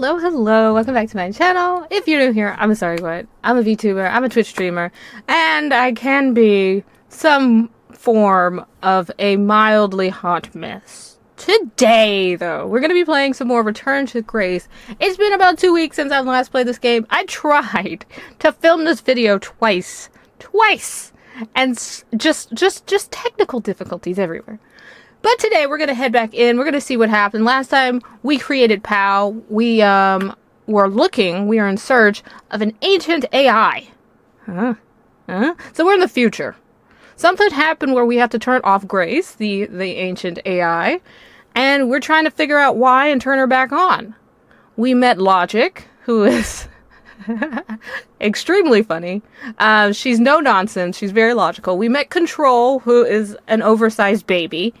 Hello, hello, welcome back to my channel. If you're new here, I'm sorry, what? I'm a VTuber, I'm a Twitch streamer, and I can be some form of a mildly hot mess. Today, though, we're going to be playing some more Return to Grace. It's been about 2 weeks since I've last played this game. I tried to film this video twice, and just technical difficulties everywhere. But today we're going to head back in. We're going to see what happened. Last time we created POW, we are in search of an ancient AI. So we're in the future. Something happened where we have to turn off Grace, the ancient AI, and we're trying to figure out why and turn her back on. We met Logic, who is extremely funny. She's no nonsense. She's very logical. We met Control, who is an oversized baby.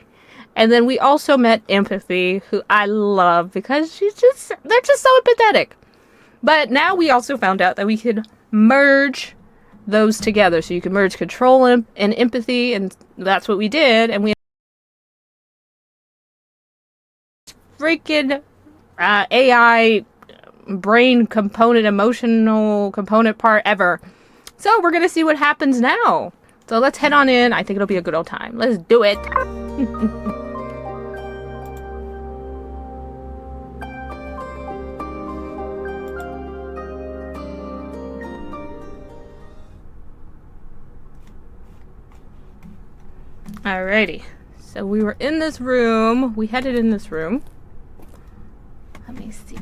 And then we also met Empathy, who I love because they're just so empathetic. But now we also found out that we could merge those together. So you can merge Control and Empathy, and that's what we did. And we freaking AI brain component, emotional component part ever. So we're going to see what happens now. So let's head on in. I think it'll be a good old time. Let's do it. Alrighty, so we were in this room. We headed in this room. Let me see.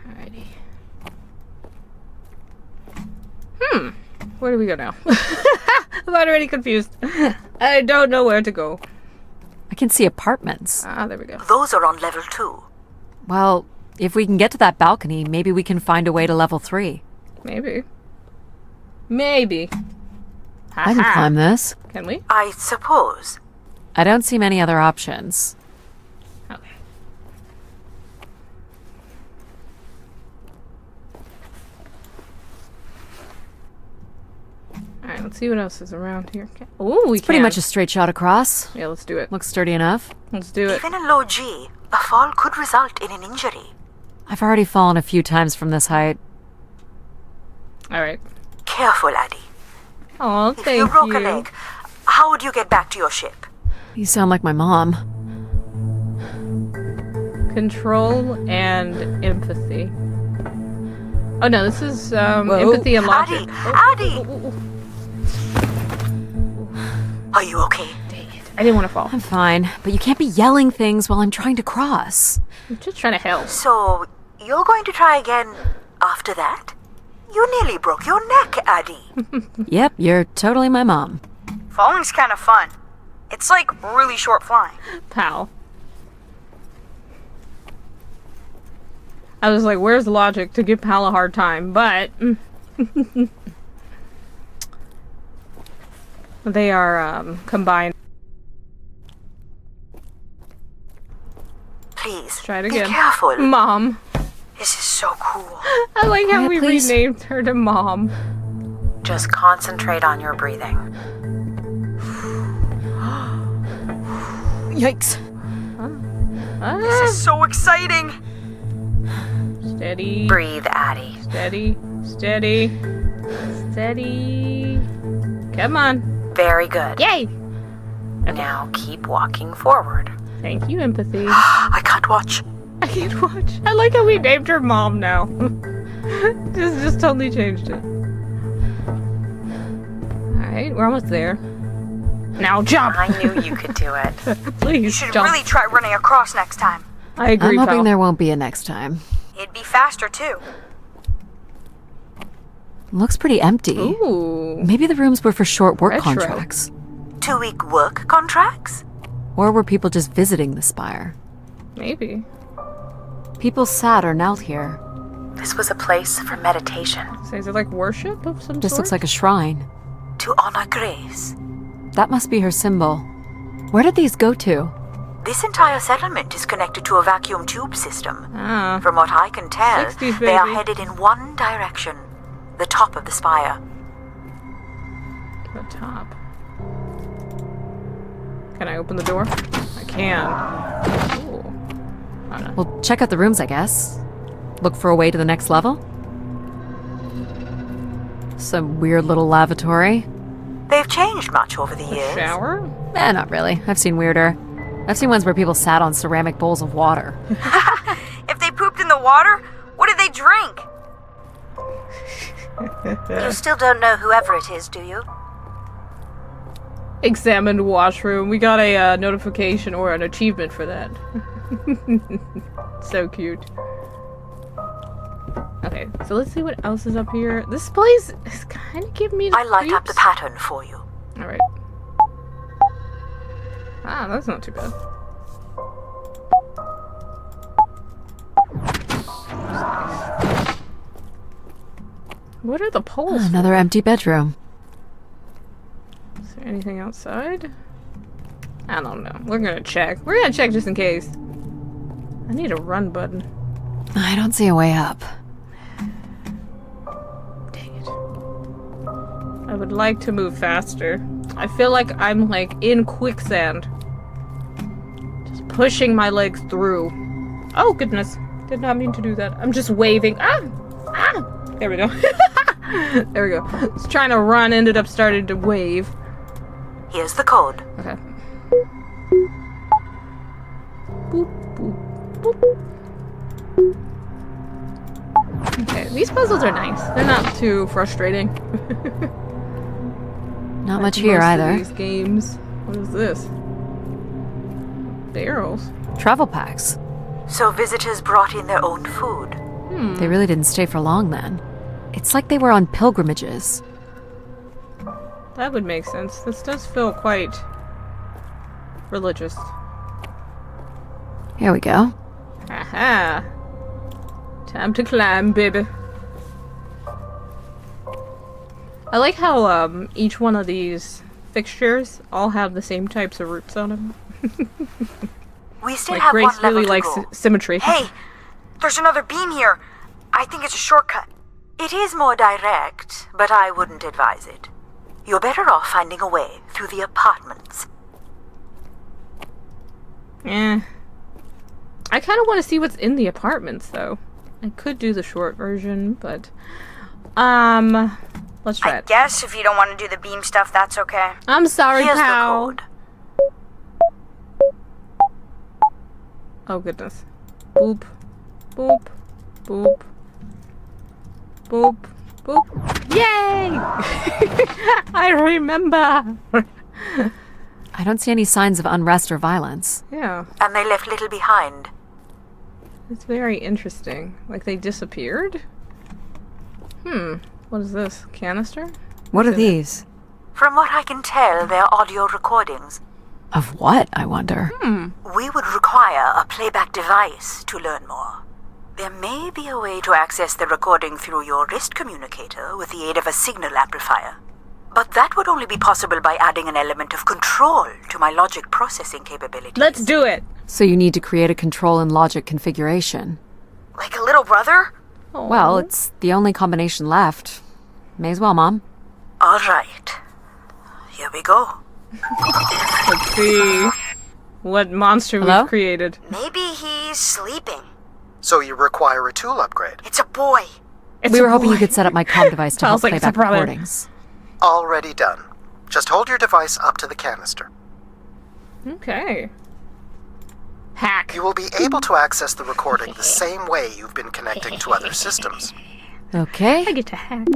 Alrighty. Where do we go now? I'm already confused. I don't know where to go. I can see apartments. Ah, there we go. Those are on level 2. Well, if we can get to that balcony, maybe we can find a way to level 3. Maybe. Maybe. I can climb this. Can we? I suppose. I don't see many other options. Okay. Alright, let's see what else is around here. Oh, we can. Pretty much a straight shot across. Yeah, let's do it. Looks sturdy enough. Let's do it. Even in low G, a fall could result in an injury. I've already fallen a few times from this height. Alright. Careful, Addie. Oh, If thank you broke a you. leg, how would you get back to your ship? You sound like my mom. Control and Empathy. Oh no, this is Empathy and Logic. Addie! Are you okay? Dang it. I didn't want to fall. I'm fine, but you can't be yelling things while I'm trying to cross. I'm just trying to help. So, you're going to try again after that? You nearly broke your neck, Addie. Yep, you're totally my mom. Falling's kind of fun. It's like really short flying. Pal. I was like, where's Logic to give Pal a hard time? But they are combined. Please, Try it be again. careful. Mom. This is so cool. I like how Quiet, we please. renamed her to Mom. Just concentrate on your breathing. Yikes. Ah, So exciting. steady. Breathe, Addie. Steady. Steady. Steady. Come on. Very good. Yay! Now keep walking forward. Thank you, Empathy. I can't watch. I can't watch. I like how we named her Mom now. just totally changed it. Alright, we're almost there. Now jump! I knew you could do it. Please You should jump. really try running across next time. I agree, I'm hoping pal. there won't be a next time. It'd be faster too. Looks pretty empty. Ooh. Maybe the rooms were for short work Retro. contracts. 2-week work contracts? Or were people just visiting the spire? Maybe. People sat or knelt here. This was a place for meditation. So is it like worship of some Just sort? looks like a shrine. To honor Grace. That must be her symbol. Where did these go to? This entire settlement is connected to a vacuum tube system. Ah. From what I can tell, 60s, they are baby. headed in one direction. The top of the spire. The top. Can I open the door? I can. Ooh. Oh, no. Well, check out the rooms, I guess. Look for a way to the next level. Some weird little lavatory. They've changed much over the years. Shower? Not really. I've seen weirder. I've seen ones where people sat on ceramic bowls of water. If they pooped in the water, what did they drink? You still don't know who Everet is, do you? Examined washroom. We got a notification or an achievement for that. So cute. Okay, so let's see what else is up here. This place is kind of giving me the I light up the creeps. pattern for you. Alright. Ah, that's not too bad. Nice. What are the poles? Another empty bedroom. Is there anything outside? I don't know. We're gonna check. We're gonna check just in case. I need a run button. I don't see a way up. Dang it. I would like to move faster. I feel like I'm like in quicksand. Just pushing my legs through. Oh goodness. Did not mean to do that. I'm just waving. Ah! Ah! There we go. There we go. I was trying to run, ended up starting to wave. Here's the code. Okay. Boop, boop, boop. Okay, these puzzles are nice. They're not too frustrating. Not much Like here most of either. These games. What is this? Barrels. Travel packs. So visitors brought in their own food. They really didn't stay for long then. It's like they were on pilgrimages. That would make sense. This does feel quite religious. Here we go. Aha! Time to climb, baby. I like how each one of these fixtures all have the same types of roots on them. We still Like have Grace one level really to likes go. symmetry. Hey, there's another beam here. I think it's a shortcut. It is more direct, but I wouldn't advise it. You're better off finding a way through the apartments. Eh. I kind of want to see what's in the apartments, though. I could do the short version, but let's try I it. guess if you don't want to do the beam stuff, that's okay. I'm sorry, Here's pal. the code. Oh goodness. Boop, boop, boop, boop, boop. Yay! I remember. I don't see any signs of unrest or violence. Yeah, And they left little behind. it's very interesting. Like they disappeared. What is this? Canister? What are What's in it? these? From what I can tell, they're audio recordings. Of what, I wonder? We would require a playback device to learn more. There may be a way to access the recording through your wrist communicator with the aid of a signal amplifier. But that would only be possible by adding an element of control to my logic processing capabilities. Let's do it. So you need to create a control and logic configuration. Like a little brother? Oh. Well, it's the only combination left. May as well, Mom. All right. Here we go. Let's see what monster Hello? we've created. Maybe he's sleeping. So you require a tool upgrade. It's a boy. It's We a were hoping boy. you could set up my comm device to help Sounds like play it's a back brother. recordings. Already done. Just hold your device up to the canister. Okay. Hack. You will be able to access the recording the same way you've been connecting to other systems. Okay. I get to hack.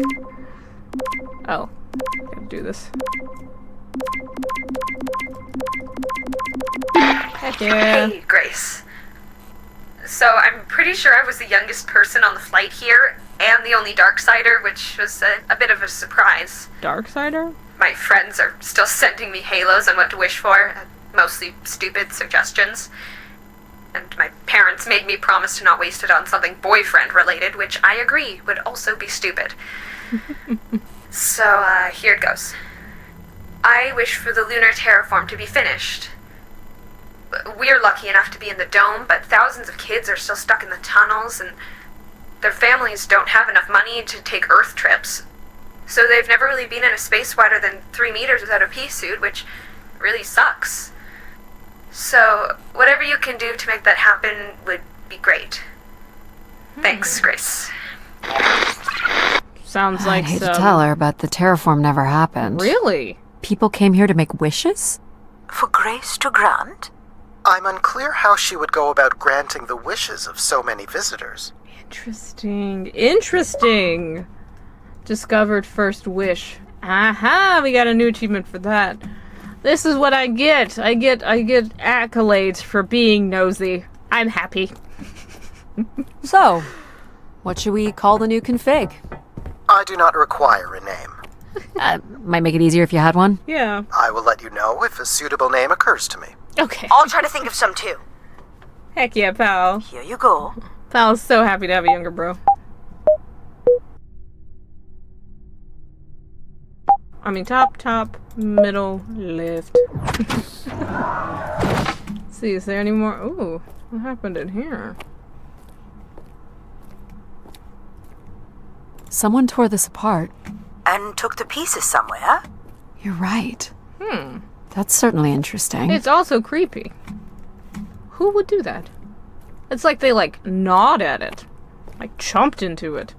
Oh, gotta do this. Heck yeah. Hey, Grace. So I'm pretty sure I was the youngest person on the flight here, and the only Darksider, which was a bit of a surprise. Darksider? My friends are still sending me halos on what to wish for, mostly stupid suggestions. And my parents made me promise to not waste it on something boyfriend-related, which I agree would also be stupid. So, here it goes. I wish for the lunar terraform to be finished. We're lucky enough to be in the dome, but thousands of kids are still stuck in the tunnels, and their families don't have enough money to take Earth trips. So they've never really been in a space wider than 3 meters without a pea suit, which really sucks. So, whatever you can do to make that happen would be great. Thanks, Grace. Sounds I like hate some... to tell her, but the terraform never happened. Really? People came here to make wishes? For Grace to grant? I'm unclear how she would go about granting the wishes of so many visitors. Interesting. Interesting. Discovered first wish. Aha! We got a new achievement for that. This is what I get. I get accolades for being nosy. I'm happy. So, what should we call the new config? I do not require a name. Might make it easier if you had one. Yeah. I will let you know if a suitable name occurs to me. Okay. I'll try to think of some too. Heck yeah, pal. Here you go. Pal's so happy to have a younger bro. I mean, top, middle, left. See, is there any more? Ooh, what happened in here? Someone tore this apart. And took to pieces somewhere? You're right. That's certainly interesting. It's also creepy. Who would do that? It's like they, like, gnawed at it. Like, chomped into it.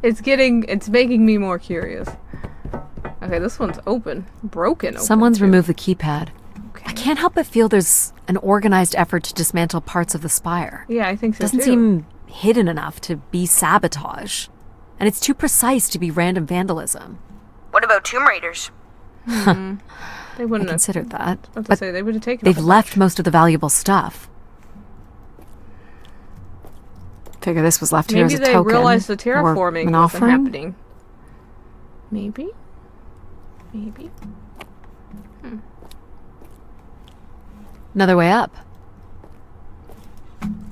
It's making me more curious. Okay, this one's open. Broken open. Someone's too. removed the keypad. Okay. I can't help but feel there's an organized effort to dismantle parts of the spire. Yeah, I think so Doesn't too. seem hidden enough to be sabotage. And it's too precise to be random vandalism. What about Tomb Raiders? They I wouldn't have. considered that. I was about to But say, they would have taken they've off a left bunch. most of the valuable stuff. Figure this was left here Maybe as a they token. realized the or terraforming an wasn't offering? happening. Maybe? Maybe? Another way up.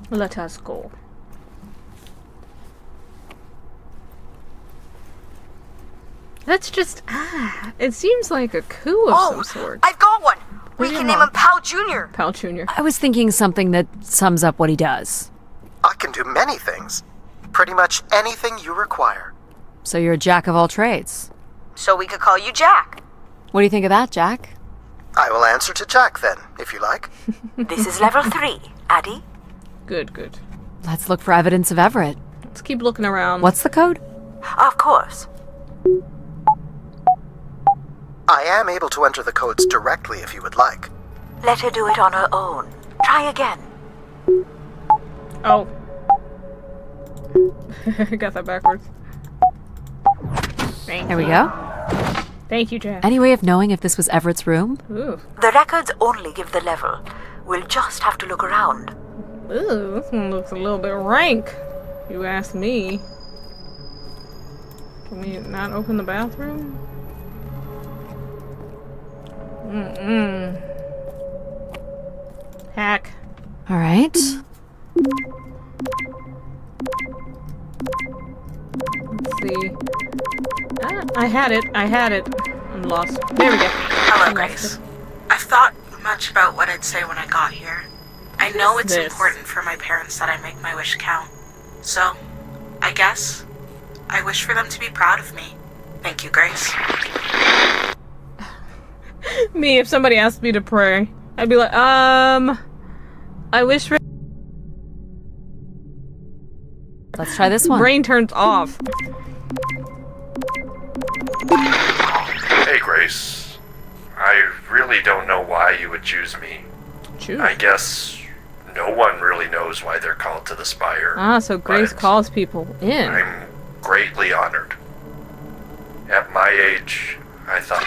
Let us go. Let's just... it seems like a coup of some sort. I've got one. We do you can name want? him Pal Jr. Pal Jr. I was thinking something that sums up what he does. I can do many things. Pretty much anything you require. So you're a jack of all trades. So we could call you Jack. What do you think of that, Jack? I will answer to Jack then, if you like. This is level 3, Addy. Good, good. Let's look for evidence of Everett. Let's keep looking around. What's the code? Of course. I am able to enter the codes directly if you would like. Let her do it on her own. Try again. Oh. Got that backwards. Thank There you. we go. Thank you, Jack. Any way of knowing if this was Everett's room? Ooh. The records only give the level. We'll just have to look around. Ooh, this one looks a little bit rank. You ask me. Can we not open the bathroom? Hack. All right. Let's see. I had it. I'm lost. There we go. Hello, I lost Grace. it. I've thought much about what I'd say when I got here. I know it's this? important for my parents that I make my wish count. So, I guess, I wish for them to be proud of me. Thank you, Grace. Me, if somebody asked me to pray, I'd be like, I wish for... Let's try this one. Brain turns off. Hey, Grace. I really don't know why you would choose me. Choose. I guess no one really knows why they're called to the Spire. Ah, so Grace but calls people in. I'm greatly honored. At my age, I thought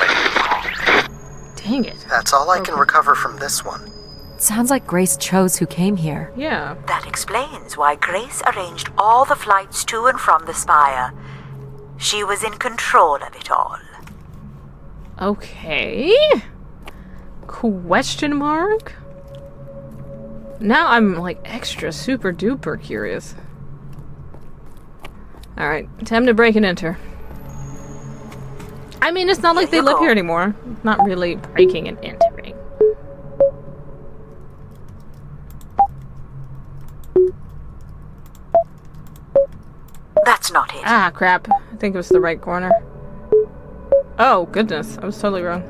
Dang it. That's all I can Okay. recover from this one. Sounds like Grace chose who came here. Yeah. That explains why Grace arranged all the flights to and from the Spire. She was in control of it all. Okay. Question mark? Now I'm like extra super duper curious. Alright, time to break and enter. I mean, it's not like they Here you live go. here anymore. Not really breaking and entering. That's not it. Ah, crap. I think it was the right corner. Oh, goodness. I was totally wrong.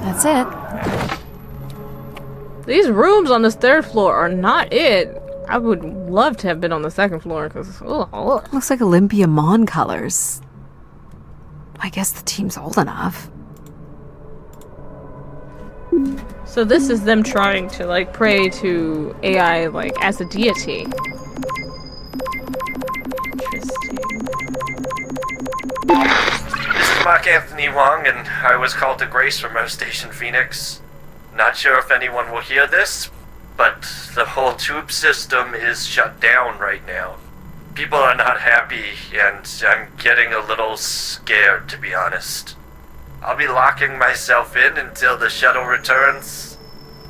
That's it. These rooms on this third floor are not it. I would love to have been on the second floor, because... Looks like Olympia Mon colors. I guess the team's old enough. So this is them trying to, like, pray to AI, like, as a deity. Interesting. This is Mark Anthony Wong, and I was called to Grace from Earth Station Phoenix. Not sure if anyone will hear this, but the whole tube system is shut down right now. People are not happy, and I'm getting a little scared, to be honest. I'll be locking myself in until the shuttle returns,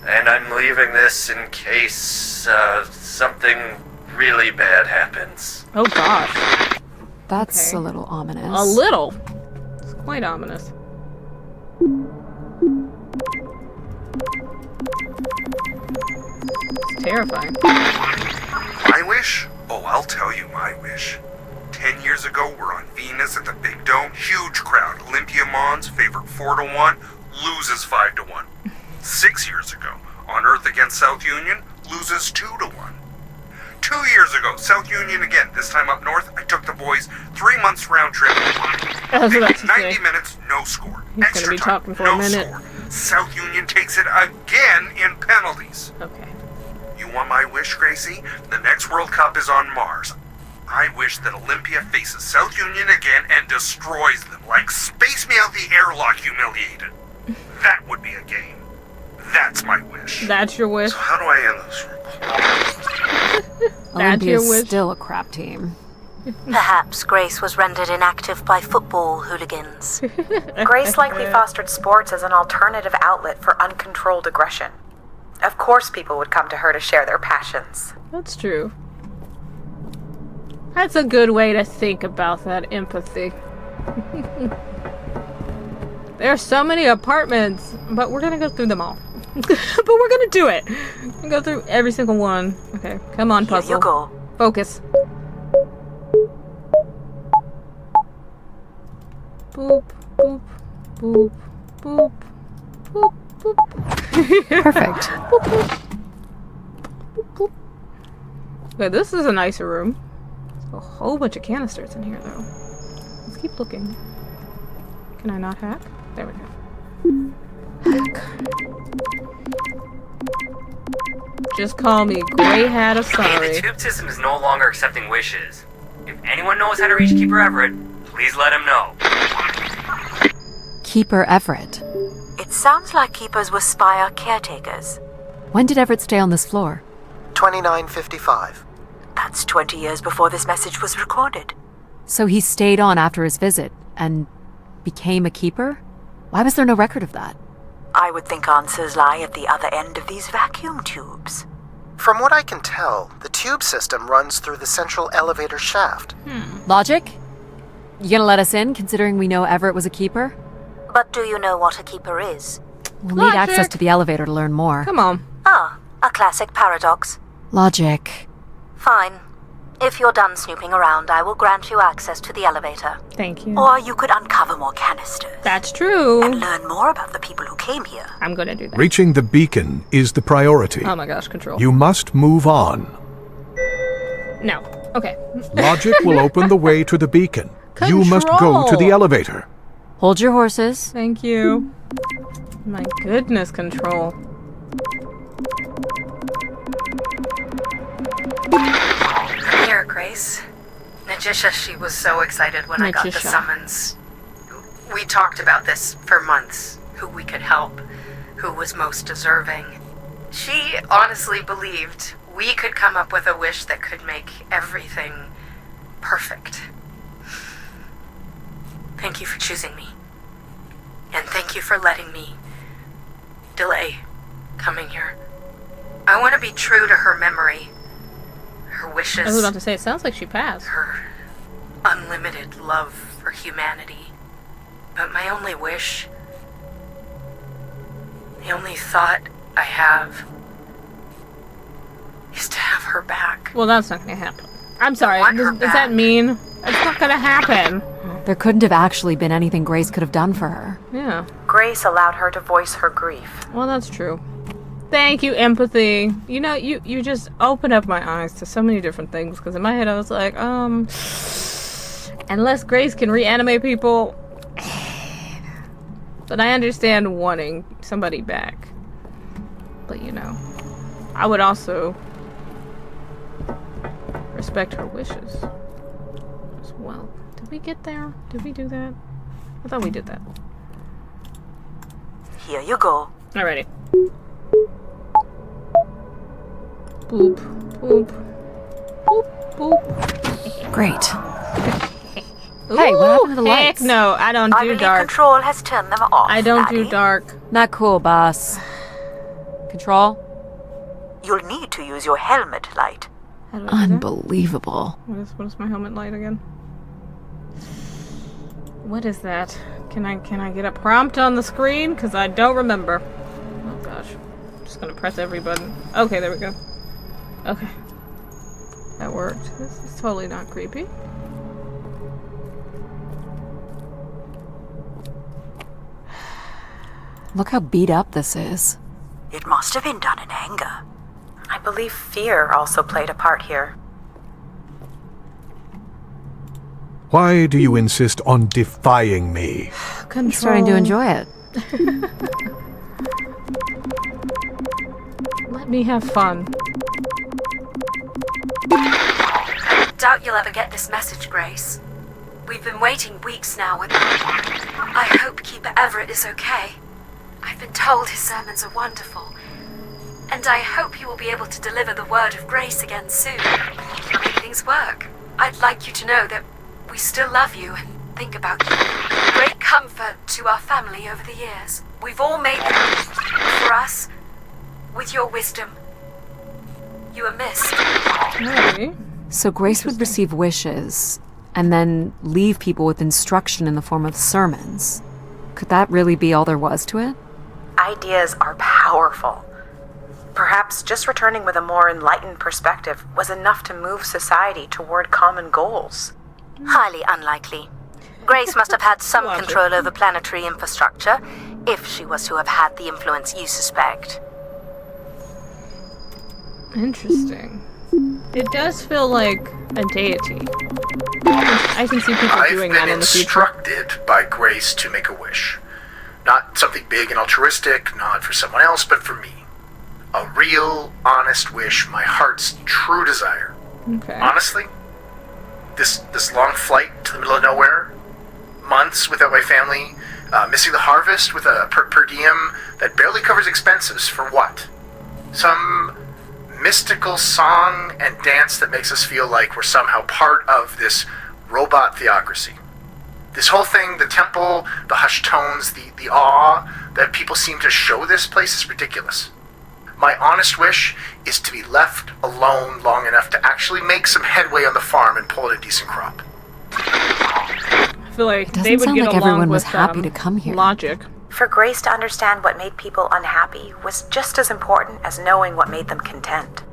and I'm leaving this in case something really bad happens. Oh, gosh. That's Okay. a little ominous. A little. It's quite ominous. It's terrifying. My wish? Oh, I'll tell you my wish. 10 years ago, we're on Venus at the Big Dome. Huge crowd. Olympia Mons favored 4-1, loses 5-1. 6 years ago, on Earth against South Union, loses 2-1. 2 years ago, South Union again, this time up north. I took the boys 3 months round trip. I was about to 90 say. minutes, no score. He's Extra gonna be time, talking for no a minute. score. South Union takes it again in penalties. Okay. You want my wish, Gracie? The next World Cup is on Mars. I wish that Olympia faces South Union again and destroys them, like Space Me Out the Airlock humiliated. That would be a game. That's my wish. That's your wish? So how do I end this? That's your Olympia's wish? still a crap team. Perhaps Grace was rendered inactive by football hooligans. Grace likely fostered sports as an alternative outlet for uncontrolled aggression. Of course people would come to her to share their passions. That's true. That's a good way to think about that empathy. There are so many apartments, but we're gonna go through them all. But we're gonna do it. We're gonna go through every single one. Okay, come on, Here puzzle. you go. Focus. Boop, boop, boop, boop, boop, boop. Perfect. Boop, boop. Boop, boop. Okay, this is a nicer room. A whole bunch of canisters in here, though. Let's keep looking. Can I not hack? There we go. Hack. Just call me Grey Hat of Hey, Sorry. the tube system is no longer accepting wishes. If anyone knows how to reach Keeper Everett, please let him know. Keeper Everet. It sounds like keepers were Spire caretakers. When did Everett stay on this floor? 2955. That's 20 years before this message was recorded. So he stayed on after his visit and became a keeper? Why was there no record of that? I would think answers lie at the other end of these vacuum tubes. From what I can tell, the tube system runs through the central elevator shaft. Logic? You gonna let us in, considering we know Everett was a keeper? But do you know what a keeper is? We'll need Logic. access to the elevator to learn more. Come on. Ah, a classic paradox. Logic. Fine. If you're done snooping around, I will grant you access to the elevator. Thank you. Or you could uncover more canisters That's true. and learn more about the people who came here. I'm gonna do that. Reaching the beacon is the priority. Oh my gosh, control. You must move on. No. Okay. Logic will open the way to the beacon. You must go to the Control. elevator. Hold your horses. Thank you. My goodness, control. Come here, Grace. Najisha, she was so excited when I got the Najisha. summons. We talked about this for months. Who we could help. Who was most deserving. She honestly believed we could come up with a wish that could make everything perfect. Thank you for choosing me. And thank you for letting me delay coming here. I want to be true to her memory, her I was wishes, about to say, it sounds like she passed. her unlimited love for humanity. But my only wish, the only thought I have, is to have her back. Well, that's not gonna happen. I'm sorry. want her Does that mean it's not gonna happen? There couldn't have actually been anything Grace could have done for her. Yeah. Grace allowed her to voice her grief. Well, that's true. Thank you, empathy. You know, you just open up my eyes to so many different things, because in my head I was like, unless Grace can reanimate people. But I understand wanting somebody back. But, you know, I would also respect her wishes as well. Did we get there? Did we do that? I thought we did that. Here you go. Alrighty. Boop, boop, boop, boop. Great. Hey, what happened to the heck lights? no, I don't I do believe dark. Control has turned them off. I don't do laddie. dark. Not cool, boss. Control? You'll need to use your helmet light. How do I do that? Unbelievable. What is my helmet light again? What is that? Can I get a prompt on the screen? Because I don't remember. Oh gosh. I'm just gonna press every button. Okay, there we go. Okay. That worked. This is totally not creepy. Look how beat up this is. It must have been done in anger. I believe fear also played a part here. Why do you insist on defying me? I'm starting to enjoy it. Let me have fun. Doubt you'll ever get this message, Grace. We've been waiting weeks now, and I hope Keeper Everet is okay. I've been told his sermons are wonderful, and I hope he will be able to deliver the word of grace again soon. Make things work. I'd like you to know that we still love you and think about you. Great comfort to our family over the years. We've all made them for us. With your wisdom, you are missed. Alrighty. So Grace would receive wishes and then leave people with instruction in the form of sermons. Could that really be all there was to it? Ideas are powerful. Perhaps just returning with a more enlightened perspective was enough to move society toward common goals. Highly unlikely. Grace must have had some Logic. control over planetary infrastructure, if she was to have had the influence you suspect. Interesting. It does feel like a deity. I can see people doing that I've been in the future. instructed by Grace to make a wish. Not something big and altruistic, not for someone else, but for me. A real, honest wish, my heart's true desire. Okay. Honestly, this long flight to the middle of nowhere, months without my family, missing the harvest with a per diem that barely covers expenses for what? Some mystical song and dance that makes us feel like we're somehow part of this robot theocracy. This whole thing, the temple, the hushed tones, the awe that people seem to show this place is ridiculous. My honest wish is to be left alone long enough to actually make some headway on the farm and pull in a decent crop. I feel like It doesn't they would sound get like along everyone was with, happy to come here. Logic. For Grace to understand what made people unhappy was just as important as knowing what made them content.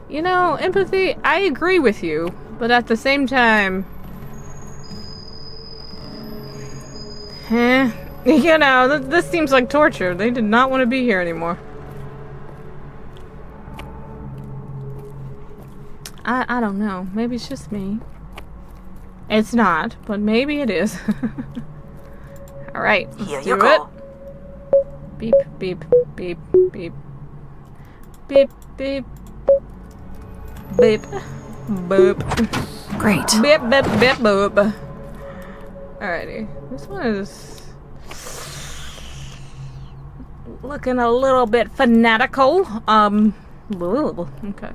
You know, empathy, I agree with you, but at the same time... you know, this seems like torture. They did not want to be here anymore. I don't know. Maybe it's just me. It's not, but maybe it is. Alright, let's Here do you it. go. Beep, beep, beep, beep. Beep, beep. Beep. Boop. Great. Beep, beep, beep, boop. Alrighty. This one is looking a little bit fanatical. Okay.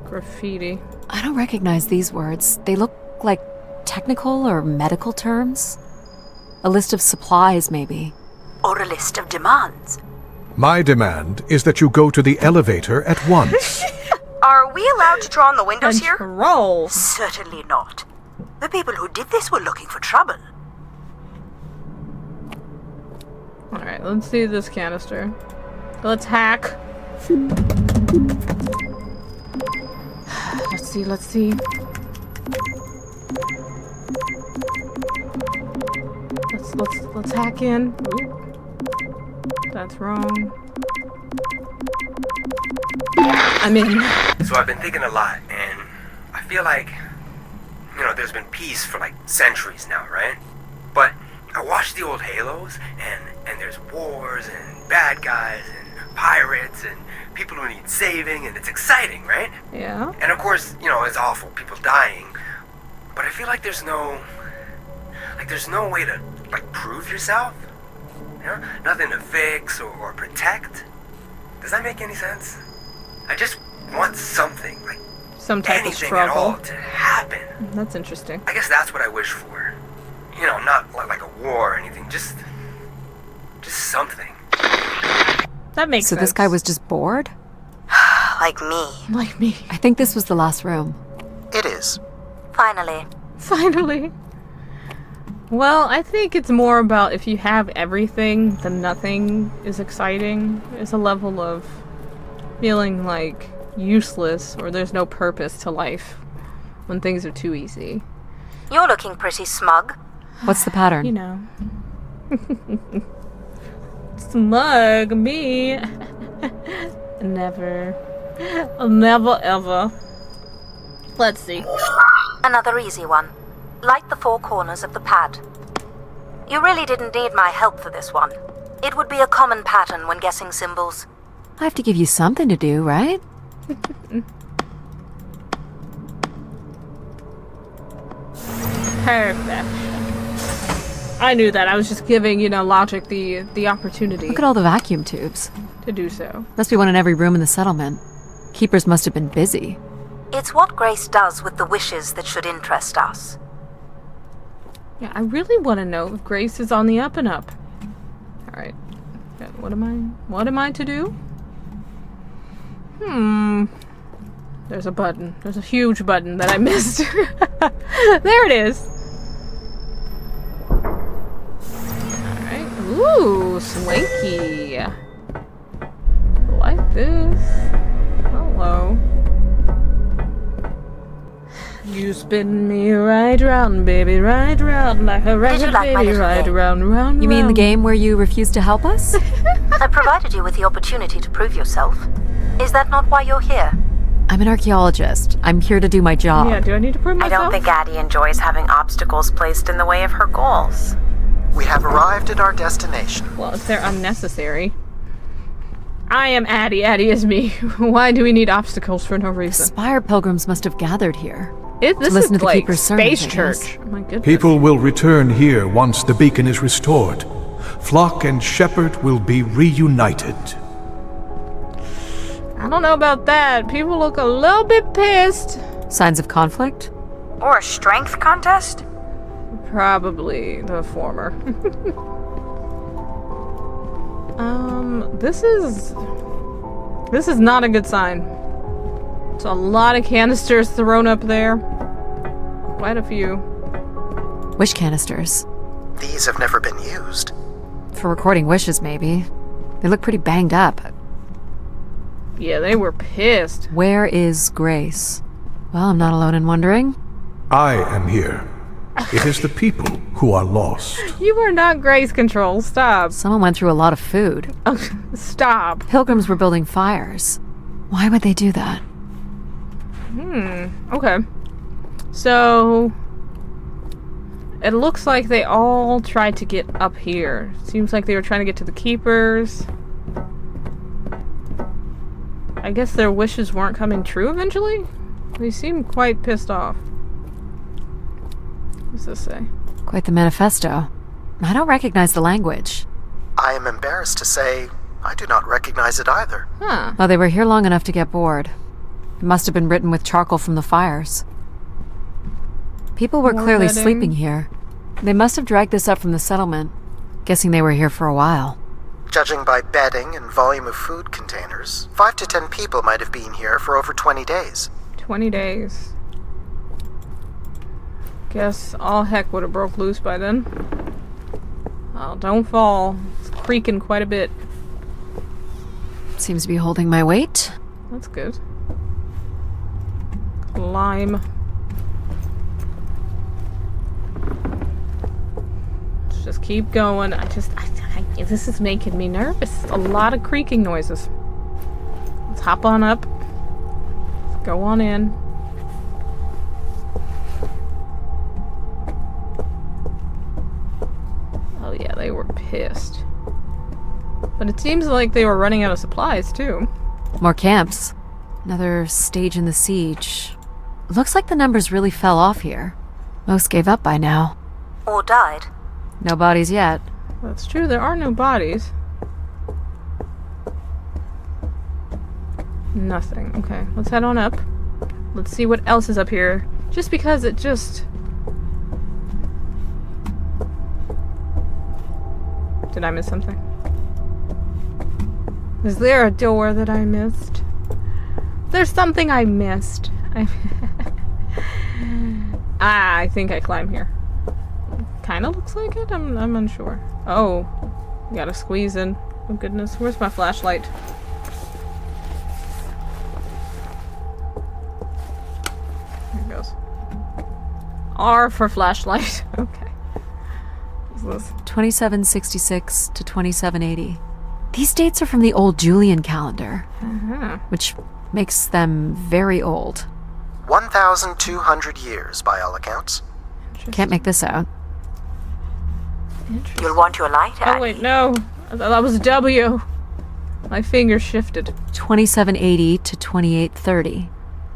Graffiti. I don't recognize these words. They look like technical or medical terms. A list of supplies, maybe. Or a list of demands. My demand is that you go to the elevator at once. Are we allowed to draw on the windows here? Control. Certainly not. The people who did this were looking for trouble. Alright, let's see this canister. Let's hack. Let's see. Let's hack in. Ooh. That's wrong. I'm in. So I've been thinking a lot, and I feel like, there's been peace for like centuries now, right? But I watch the old Halos, and there's wars and bad guys and pirates and people who need saving, and it's exciting, right? Yeah. And of course, it's awful, people dying. But I feel like there's no way to, prove yourself. Nothing to fix or protect. Does that make any sense? I just want something, some type of anything struggle at all to happen. That's interesting. I guess that's what I wish for. Not like a war or anything, just something. That makes sense. So this guy was just bored? Like me. Like me. I think this was the last room. It is. Finally. Well, I think it's more about if you have everything, then nothing is exciting. There's a level of feeling like useless or there's no purpose to life when things are too easy. You're looking pretty smug. What's the pattern? Smug me. Never ever. Let's see. Another easy one. Light the four corners of the pad. You really didn't need my help for this one. It would be a common pattern when guessing symbols. I have to give you something to do, right? Perfect. I knew that. I was just giving, logic the opportunity. Look at all the vacuum tubes. To do so. Must be one in every room in the settlement. Keepers must have been busy. It's what Grace does with the wishes that should interest us. Yeah, I really want to know if Grace is on the up and up. Alright. What am I to do? There's a button. There's a huge button that I missed. There it is. Alright. Ooh, swanky. Like this. Hello. You spin me right round, baby, right round like a record, baby, right round. You mean the game where you refused to help us? I provided you with the opportunity to prove yourself. Is that not why you're here? I'm an archaeologist. I'm here to do my job. Yeah, do I need to prove myself? I don't think Addie enjoys having obstacles placed in the way of her goals. We have arrived at our destination. Well, if they're unnecessary. I am Addie. Addie is me. Why do we need obstacles for no reason? Spire pilgrims must have gathered here. This to listen is to the like Keeper's space sermons, church. Oh my goodness. People will return here once the beacon is restored. Flock and shepherd will be reunited. I don't know about that. People look a little bit pissed. Signs of conflict? Or a strength contest? Probably the former. This is not a good sign. There's a lot of canisters thrown up there. Quite a few. Wish canisters. These have never been used. For recording wishes, maybe. They look pretty banged up. Yeah, they were pissed. Where is Grace? Well, I'm not alone in wondering. I am here. It is the people who are lost. You are not Grace Control. Stop. Someone went through a lot of food. Stop. Pilgrims were building fires. Why would they do that? Okay. So it looks like they all tried to get up here. Seems like they were trying to get to the Keepers. I guess their wishes weren't coming true eventually? They seem quite pissed off. What's this say? Quite the manifesto. I don't recognize the language. I am embarrassed to say I do not recognize it either. Huh. Well, they were here long enough to get bored. It must have been written with charcoal from the fires. People were clearly sleeping here. They must have dragged this up from the settlement. Guessing they were here for a while. Judging by bedding and volume of food containers, 5 to 10 people might have been here for over 20 days. 20 days. Guess all heck would have broke loose by then. Oh, don't fall. It's creaking quite a bit. Seems to be holding my weight. That's good. Climb. Let's just keep going. This is making me nervous. A lot of creaking noises. Let's hop on up. Let's go on in. Oh yeah, they were pissed. But it seems like they were running out of supplies too. More camps. Another stage in the siege. Looks like the numbers really fell off here. Most gave up by now. Or died. No bodies yet. That's true, there are no bodies. Nothing. Okay, let's head on up. Let's see what else is up here. Just because it just... Did I miss something? Is there a door that I missed? There's something I missed. I think I climb here. Kinda looks like it. I'm unsure. Oh, gotta squeeze in. Oh goodness, where's my flashlight? There it goes. R for flashlight. Okay. What's this? 2766 to 2780. These dates are from the old Julian calendar, which makes them very old. 1,200 years, by all accounts. Can't make this out. You'll want your light, Oh wait, no. I thought that was W. My finger shifted. 2780 to 2830.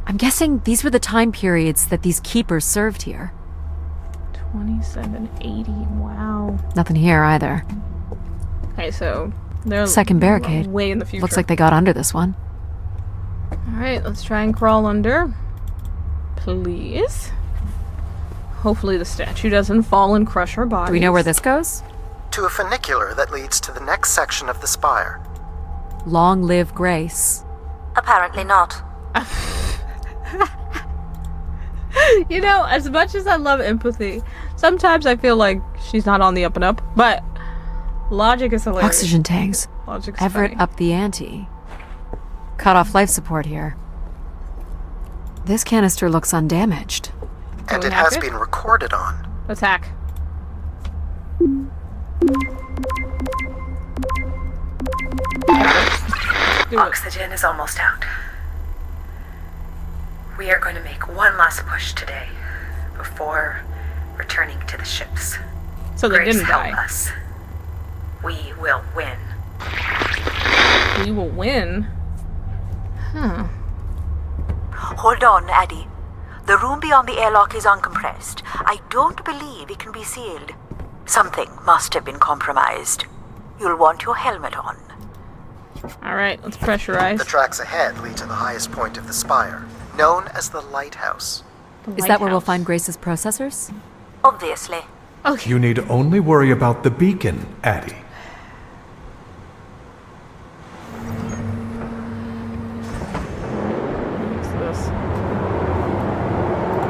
I'm guessing these were the time periods that these keepers served here. 2780, wow. Nothing here either. Okay, so they're second barricade. Way in the future. Looks like they got under this one. Alright, let's try and crawl under. Please. Hopefully the statue doesn't fall and crush our bodies. Do we know where this goes? To a funicular that leads to the next section of the spire. Long live Grace. Apparently not. You know, as much as I love empathy, sometimes I feel like she's not on the up and up, but logic is hilarious. Oxygen tanks. Logic's Everett funny. up the ante. Cut off life support here. This canister looks undamaged. And it has been recorded on. Let's hack. Oxygen is almost out. We are going to make one last push today before returning to the ships. So they Grace, didn't help die. us. We will win. We will win? Huh. Hold on, Addie. The room beyond the airlock is uncompressed. I don't believe it can be sealed. Something must have been compromised. You'll want your helmet on. Alright, let's pressurize. The tracks ahead lead to the highest point of the spire, known as the lighthouse. Is that where we'll find Grace's processors? Obviously. Okay. You need only worry about the beacon, Addie. What's this?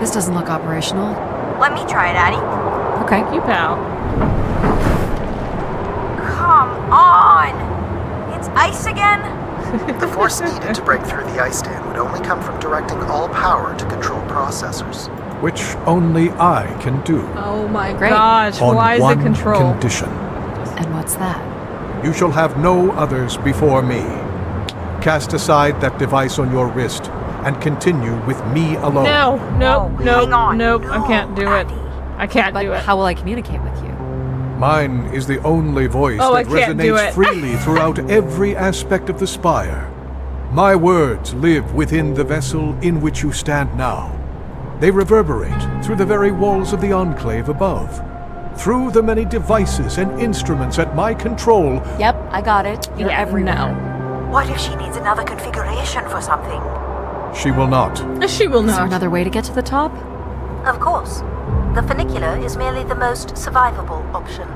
This doesn't look operational. Let me try it, Addie. Okay. Thank you, pal. Come on! It's ice again? The force needed to break through the ice dam would only come from directing all power to control processors. Which only I can do. Oh my Great. gosh, On why is one it control? condition. And what's that? You shall have no others before me. Cast aside that device on your wrist and continue with me alone. No, nope, Whoa, nope, hang on. nope, I can't do it. I can't do But it. how will I communicate with you? Mine is the only voice Oh, I that can't do resonates it. freely throughout every aspect of the spire. My words live within the vessel in which you stand now. They reverberate through the very walls of the enclave above. Through the many devices and instruments at my control. Yep, I got it. You're everywhere. No. What if she needs another configuration for something? She will not. She will Is there not. another way to get to the top? Of course. The funicular is merely the most survivable option.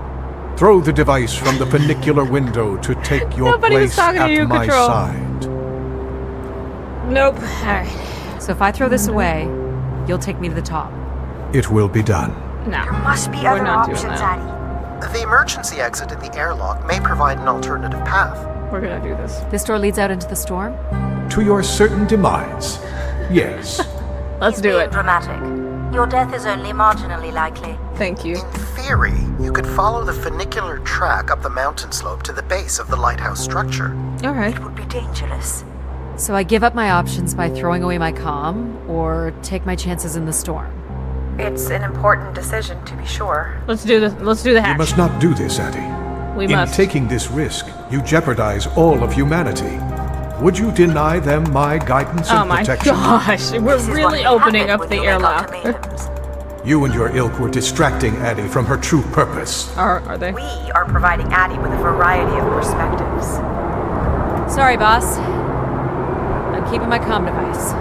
Throw the device from the funicular window to take your Nobody was place talking to at you, my Control. side. Nope. Alright. So if I throw this away, you'll take me to the top. It will be done. No. There must be We're other not doing options, that. Addie. The emergency exit in the airlock may provide an alternative path. We're gonna do this. This door leads out into the storm? To your certain demise. Yes. Let's do it. Dramatic. Your death is only marginally likely. Thank you. In theory, you could follow the funicular track up the mountain slope to the base of the lighthouse structure. Alright. It would be dangerous. So I give up my options by throwing away my comm, or take my chances in the storm. It's an important decision, to be sure. Let's do this. Let's do the hatch. You must not do this, Addie. We In must. taking this risk, you jeopardize all of humanity. Would you deny them my guidance and protection? Oh my gosh, we're really opening up the airlock. You and your ilk were distracting Addie from her true purpose. Are they? We are providing Addie with a variety of perspectives. Sorry, boss. I'm keeping my comm device.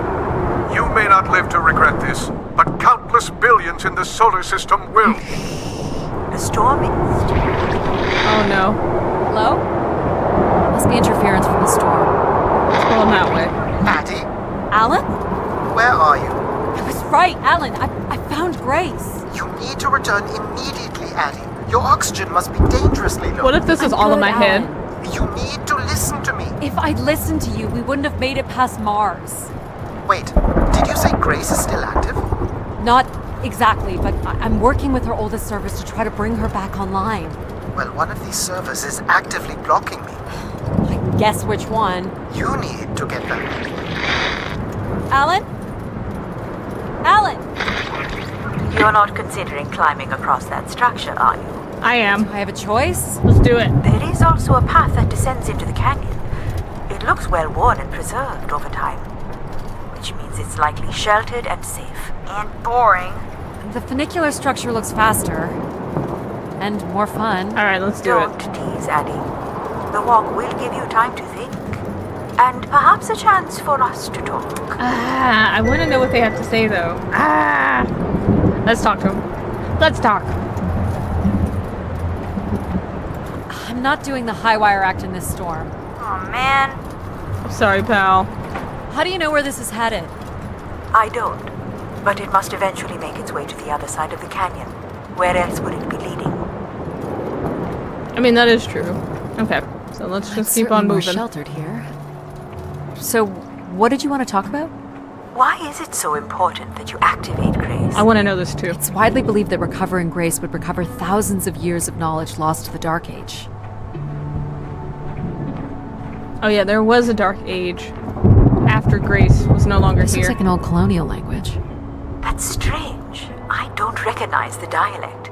You may not live to regret this, but countless billions in the solar system will. A storm is... Oh no. Hello? Must be interference from the storm. It's going that way. Addie, Alan? where are you? I was right, Alan. I found Grace. You need to return immediately, Addie. Your oxygen must be dangerously low. What if this is all in my head? You need to listen to me. If I'd listened to you, we wouldn't have made it past Mars. Wait, did you say Grace is still active? Not exactly, but I'm working with her oldest service to try to bring her back online. Well, one of these servers is actively blocking me. I guess which one? You need to get them. Alan? Alan! You're not considering climbing across that structure, are you? I am. Do I have a choice? Let's do it. There is also a path that descends into the canyon. It looks well worn and preserved over time, which means it's likely sheltered and safe. And boring. The funicular structure looks faster. And more fun. Alright, let's do Don't tease, Addie. The walk will give you time to think. And perhaps a chance for us to talk. I want to know what they have to say, though. Let's talk to them. Let's talk. I'm not doing the high wire act in this storm. Oh man. I'm sorry, pal. How do you know where this is headed? I don't. But it must eventually make its way to the other side of the canyon. Where else would it be leading? I mean, that is true. Okay, so let's just keep on moving. Sheltered here. So, what did you want to talk about? Why is it so important that you activate Grace? I want to know this too. It's widely believed that recovering Grace would recover thousands of years of knowledge lost to the Dark Age. Oh yeah, there was a Dark Age after Grace was no longer This here. looks like an old colonial language. That's strange. I don't recognize the dialect.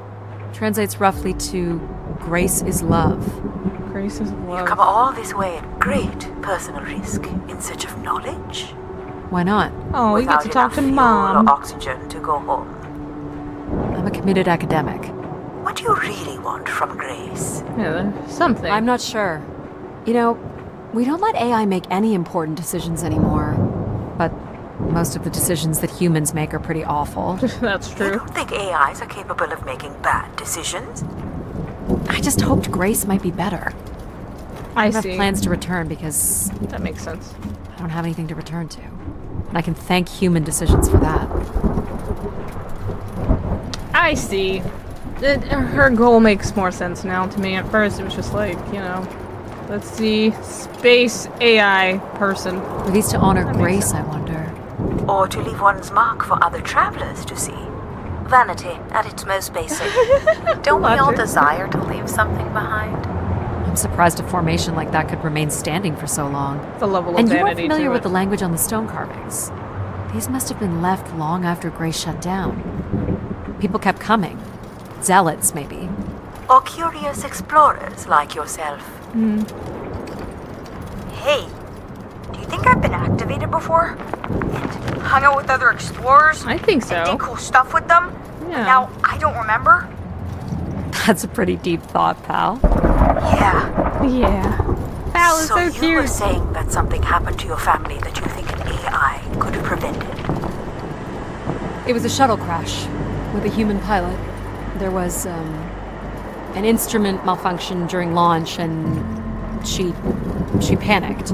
Translates roughly to Grace is love. Grace is love. You come all this way at great personal risk in search of knowledge? Why not? Oh, we get to talk to Mom. Or oxygen to go home. I'm a committed academic. What do you really want from Grace? Yeah, something. I'm not sure. You know, we don't let AI make any important decisions anymore. But most of the decisions that humans make are pretty awful. That's You true. don't think AIs are capable of making bad decisions? I just hoped Grace might be better. I have see. plans to return because That makes sense. I don't have anything to return to. And I can thank human decisions for that. I see. Her goal makes more sense now to me. At first, it was just like, you know, let's see, space AI person. Were these to honor Grace, I wonder? Or to leave one's mark for other travelers to see? Vanity at its most basic. Don't we all Logic. desire to leave something behind? I'm surprised a formation like that could remain standing for so long. The level of And you are vanity familiar to with it. the language on the stone carvings. These must have been left long after Grace shut down. People kept coming. Zealots, maybe. Or curious explorers like yourself. Hey, do you think I've been activated before? And hung out with other explorers? I think so. And did cool stuff with them? Yeah. And now I don't remember? That's a pretty deep thought, pal. Yeah. Yeah. Pal is so you were cute. saying that something happened to your family that you think an AI could have prevented. It was a shuttle crash with a human pilot. There was an instrument malfunction during launch, and she panicked.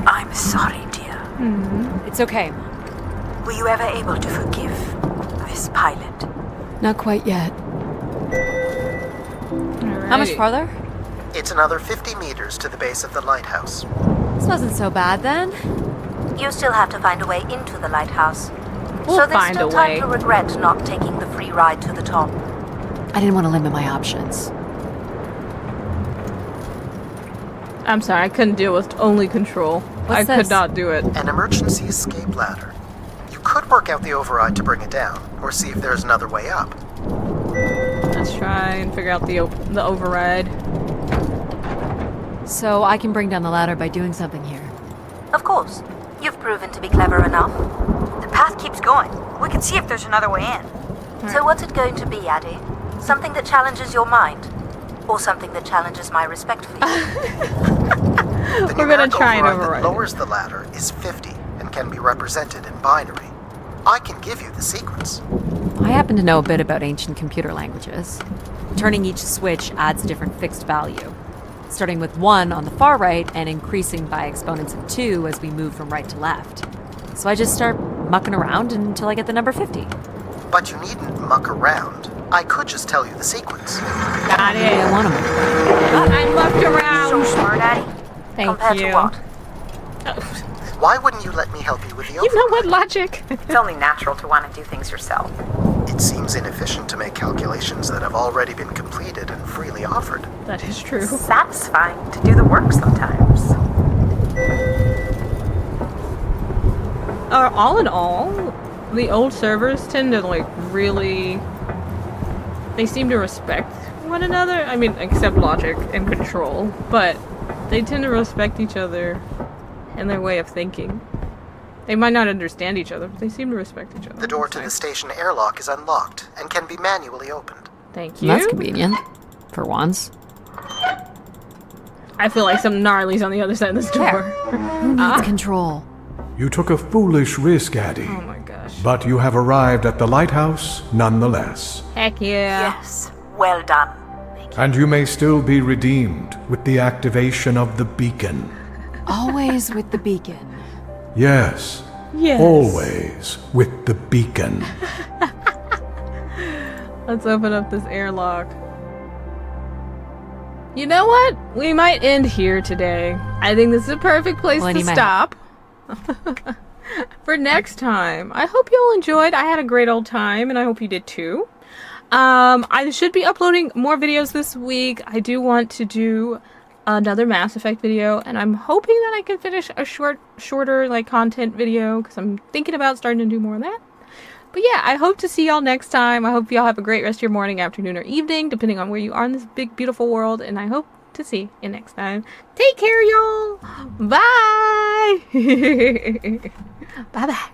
I'm sorry, dear. It's okay. Were you ever able to forgive this pilot? Not quite yet. How much Alright. farther? It's another 50 meters to the base of the lighthouse. This wasn't so bad then. You still have to find a way into the lighthouse. We'll so there's find still a time way. to regret not taking the free ride to the top. I didn't want to limit my options. I'm sorry, I couldn't deal with only control. I could not do it. An emergency escape ladder. You could work out the override to bring it down, or see if there's another way up. Let's try and figure out the override. So I can bring down the ladder by doing something here. Of course. You've proven to be clever enough. The path keeps going. We can see if there's another way in. So what's it going to be, Addie? Something that challenges your mind? Or something that challenges my respect for you? We're going to try and override that lowers the ladder is 50 and can be represented in binary. I can give you the sequence. I happen to know a bit about ancient computer languages. Turning each switch adds a different fixed value, starting with 1 on the far right and increasing by exponents of 2 as we move from right to left. So I just start mucking around until I get the number 50. But you needn't muck around. I could just tell you the sequence. Got it. I want to muck around. I mucked around. So smart, Addie. Thank Compared you. to what? Why wouldn't you let me help you with the You know override? what, logic? It's only natural to want to do things yourself. It seems inefficient to make calculations that have already been completed and freely offered. That is true. Satisfying to do the work sometimes. All in all, the old servers tend to really. They seem to respect one another. I mean, except logic and control, but they tend to respect each other and their way of thinking. They might not understand each other, but they seem to respect each other. The door to the station airlock is unlocked and can be manually opened. Thank you. That's convenient. For once. I feel like some gnarly's on the other side of this door. Who needs control? You took a foolish risk, Addie. Oh my gosh. But you have arrived at the lighthouse nonetheless. Heck yeah. Yes. Well done. And you may still be redeemed with the activation of the beacon. Always with the beacon. Yes. Yes. Always with the beacon. Let's open up this airlock. You know what? We might end here today. I think this is a perfect place to stop. For next time. I hope you all enjoyed. I had a great old time, and I hope you did too. I should be uploading more videos this week. I do want to do another Mass Effect video, and I'm hoping that I can finish a shorter content video, because I'm thinking about starting to do more of that. But yeah, I hope to see y'all next time. I hope y'all have a great rest of your morning, afternoon, or evening, depending on where you are in this big, beautiful world, and I hope to see you next time. Take care, y'all. Bye. Bye-bye.